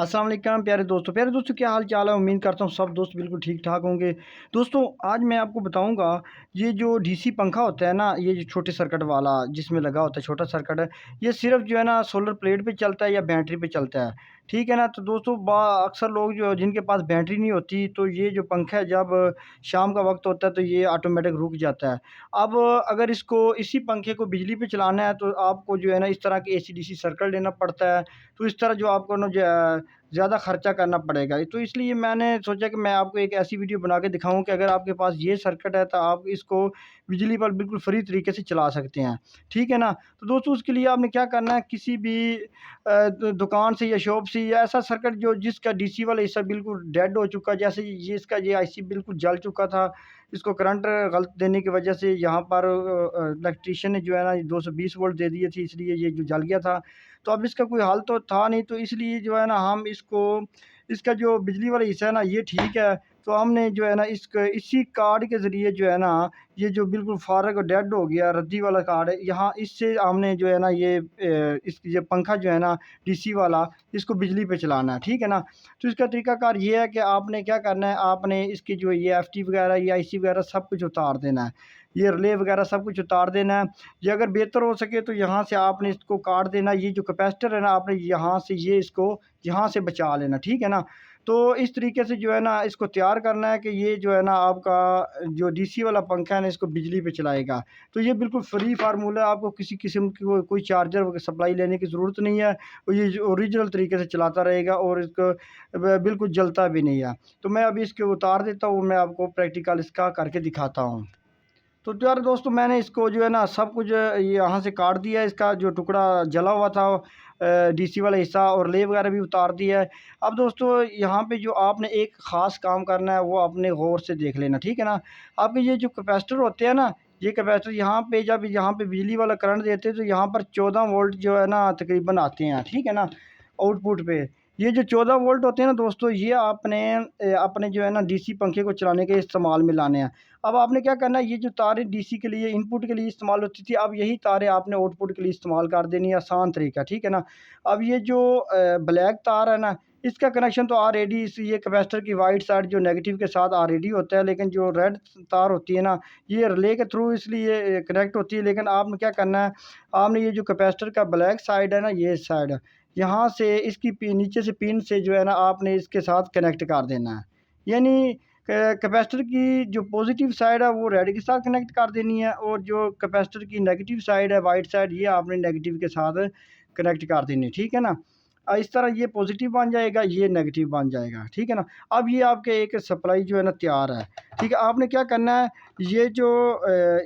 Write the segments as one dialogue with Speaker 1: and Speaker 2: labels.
Speaker 1: अस्सलाम वालेकुम प्यारे दोस्तों क्या हाल चाल है। उम्मीद करता हूँ सब दोस्त बिल्कुल ठीक ठाक होंगे। दोस्तों आज मैं आपको बताऊंगा ये जो डीसी पंखा होता है ना, ये जो छोटे सर्किट वाला जिसमें लगा होता है छोटा सर्किट है, ये सिर्फ जो है ना सोलर प्लेट पे चलता है या बैटरी पे चलता है। ठीक है ना। तो दोस्तों अक्सर लोग जो जिनके पास बैटरी नहीं होती, तो ये जो पंखा है जब शाम का वक्त होता है तो ये ऑटोमेटिक रुक जाता है। अब अगर इसको इसी पंखे को बिजली पे चलाना है तो आपको जो है ना इस तरह के एसी डीसी सर्किट लेना पड़ता है। तो इस तरह जो आपको ना ज़्यादा खर्चा करना पड़ेगा। तो इसलिए मैंने सोचा कि मैं आपको एक ऐसी वीडियो बना के दिखाऊँ कि अगर आपके पास ये सर्किट है तो आप इसको बिजली पर बिल्कुल फ्री तरीके से चला सकते हैं। ठीक है ना? तो दोस्तों उसके लिए आपने क्या करना है, किसी भी दुकान से या शॉप से या ऐसा सर्किट जो जिसका डीसी वाला हिस्सा बिल्कुल डेड हो चुका है, जैसे ये इसका ये आईसी बिल्कुल जल चुका था। इसको करंट गलत देने की वजह से यहाँ पर इलेक्ट्रीशियन ने जो है ना 220 वोल्ट दे दिए थे, इसलिए ये जो जल गया था। तो अब इसका कोई हल तो था नहीं, तो इसलिए जो है ना हम इसको इसका जो बिजली वाला हिस्सा है ना ये ठीक है। तो हमने जो है ना इसी कार्ड के ज़रिए जो है ना ये जो बिल्कुल फ़ारग और डेड हो गया रद्दी वाला कार्ड है, यहाँ इससे हमने जो है ना ये पंखा जो है ना डीसी वाला इसको बिजली पे चलाना है। ठीक है ना? तो इसका तरीकाकार ये है कि आपने क्या करना है, आपने इसकी जो ये एफटी वगैरह, ये आईसी वगैरह सब कुछ उतार देना है। ये रिले वगैरह सब कुछ उतार देना है। ये अगर बेहतर हो सके तो यहाँ से आपने इसको काट देना। ये जो कैपेसिटर है ना, आपने यहाँ से ये इसको यहाँ से बचा लेना। ठीक है ना? तो इस तरीके से जो है ना इसको तैयार करना है कि ये जो है ना आपका जो डीसी वाला पंखा है ना इसको बिजली पे चलाएगा। तो ये बिल्कुल फ्री फार्मूला है, आपको किसी किस्म की कोई चार्जर वगैरह सप्लाई लेने की ज़रूरत नहीं है। और ये जो ओरिजिनल तरीके से चलाता रहेगा और इसको बिल्कुल जलता भी नहीं है। तो मैं अभी इसको उतार देता हूँ, मैं आपको प्रैक्टिकल इसका करके दिखाता हूँ। तो यार दोस्तों मैंने इसको जो है ना सब कुछ यहाँ से काट दिया है। इसका जो टुकड़ा जला हुआ था डीसी वाला हिस्सा और ले वगैरह भी उतार दिया है। अब दोस्तों यहाँ पे जो आपने एक ख़ास काम करना है वो अपने गौर से देख लेना। ठीक है ना? आपके ये जो कैपेसिटर होते हैं ना, ये कैपेसिटर यहाँ पे जब यहाँ पे बिजली वाला करंट देते हैं तो यहाँ पर 14 वोल्ट जो है ना तकरीबन आते हैं। ठीक है ना? आउटपुट पे ये जो 14 वोल्ट होते हैं ना दोस्तों, ये आपने अपने जो है ना डीसी पंखे को चलाने के इस्तेमाल में लाने हैं। अब आपने क्या करना है, ये जो तारें डीसी के लिए इनपुट के लिए इस्तेमाल होती थी, अब यही तारें आपने आउटपुट के लिए इस्तेमाल कर देनी है। आसान तरीका, ठीक है ना? अब ये जो ब्लैक तार है ना, इसका कनेक्शन तो ऑलरेडी इस ये कैपेसिटर की वाइट साइड जो नेगेटिव के साथ ऑलरेडी होता है, लेकिन जो रेड तार होती है ना, ये रिले के थ्रू इसलिए कनेक्ट होती है। लेकिन आपने क्या करना है, आपने ये जो कैपेसिटर का ब्लैक साइड है ना, ये साइड यहाँ से इसकी नीचे से पिन से जो है ना आपने इसके साथ कनेक्ट कर देना है। यानी कैपेसिटर की जो पॉजिटिव साइड है वो रेड के साथ कनेक्ट कर देनी है, और जो कैपेसिटर की नेगेटिव साइड है वाइट साइड, ये आपने नेगेटिव के साथ कनेक्ट कर देनी है। ठीक है ना? इस तरह ये पॉजिटिव बन जाएगा, ये नेगेटिव बन जाएगा। ठीक है ना? अब ये आपके एक सप्लाई जो है ना तैयार है। ठीक है? आपने क्या करना है, ये जो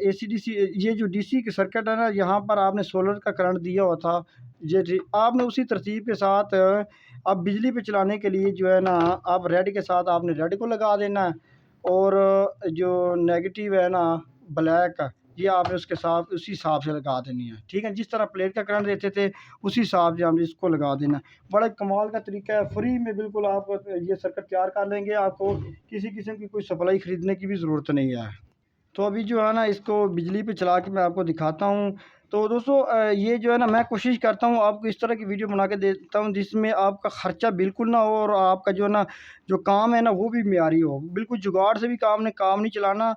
Speaker 1: एसी डीसी ये जो डीसी के सर्किट है ना, यहाँ पर आपने सोलर का करंट दिया हुआ था, ये आपने उसी तरतीब के साथ अब बिजली पे चलाने के लिए जो है ना, आप रेड के साथ आपने रेड को लगा देना है, और जो नेगेटिव है ना ब्लैक, ये आपने उसके साथ उसी हिसाब से लगा देनी है। ठीक है? जिस तरह प्लेट का करंट देते थे उसी हिसाब से हमने इसको लगा देना है। बड़ा कमाल का तरीका है, फ्री में बिल्कुल आप ये सर्किट तैयार कर लेंगे। आपको किसी किस्म की कोई सप्लाई ख़रीदने की भी ज़रूरत नहीं है। तो अभी जो है ना इसको बिजली पे चला के मैं आपको दिखाता हूँ। तो दोस्तों ये जो है ना मैं कोशिश करता हूँ आपको इस तरह की वीडियो बना के देता हूँ जिसमें आपका ख़र्चा बिल्कुल ना हो, और आपका जो है ना जो काम है ना वो भी मियारी हो। बिल्कुल जुगाड़ से भी काम नहीं चलाना,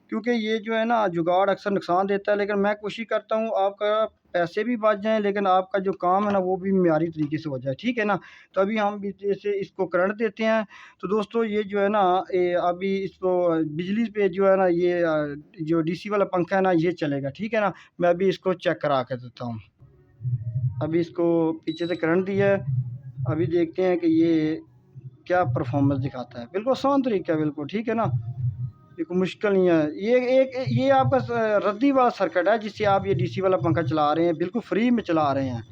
Speaker 1: क्योंकि ये जो है ना जुगाड़ अक्सर नुकसान देता है। लेकिन मैं कोशिश करता हूँ आपका पैसे भी बच जाएँ, लेकिन आपका जो काम है ना वो भी मियारी तरीके से हो जाए। ठीक है ना? तो अभी हम भी जैसे इसको करंट देते हैं। तो दोस्तों ये जो है ना अभी इसको बिजली पे जो है ना ये जो डीसी वाला पंखा है ना ये चलेगा। ठीक है ना? मैं अभी इसको चेक करा के देता हूँ। अभी इसको पीछे से करंट दिया है। अभी देखते हैं कि ये क्या परफ़ॉर्मेंस दिखाता है। बिल्कुल आसान तरीका है बिल्कुल। ठीक है ना? ये कोई मुश्किल नहीं है। ये आपका रद्दी वाला सर्किट है जिससे आप ये डीसी वाला पंखा चला रहे हैं, बिल्कुल फ्री में चला रहे हैं।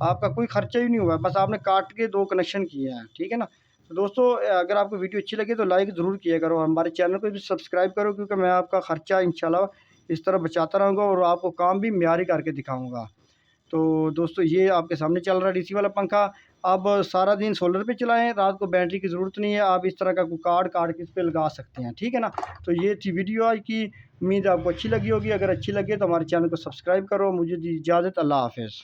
Speaker 1: आपका कोई खर्चा ही नहीं हुआ है, बस आपने काट के 2 कनेक्शन किए हैं। ठीक है ना? तो दोस्तों अगर आपको वीडियो अच्छी लगे तो लाइक ज़रूर किया करो, हमारे चैनल को भी सब्सक्राइब करो, क्योंकि मैं आपका खर्चा इंशाल्लाह इस तरह बचाता रहूँगा और आपको काम भी मियारी करके दिखाऊँगा। तो दोस्तों ये आपके सामने चल रहा है डीसी वाला पंखा। आप सारा दिन सोलर पे चलाएँ, रात को बैटरी की ज़रूरत नहीं है। आप इस तरह का कोई कार्ड काट के इस पे लगा सकते हैं। ठीक है ना? तो ये थी वीडियो आज की। उम्मीद है आपको अच्छी लगी होगी। अगर अच्छी लगी तो हमारे चैनल को सब्सक्राइब करो। मुझे दी इजाज़त। अल्लाह हाफ़िज़।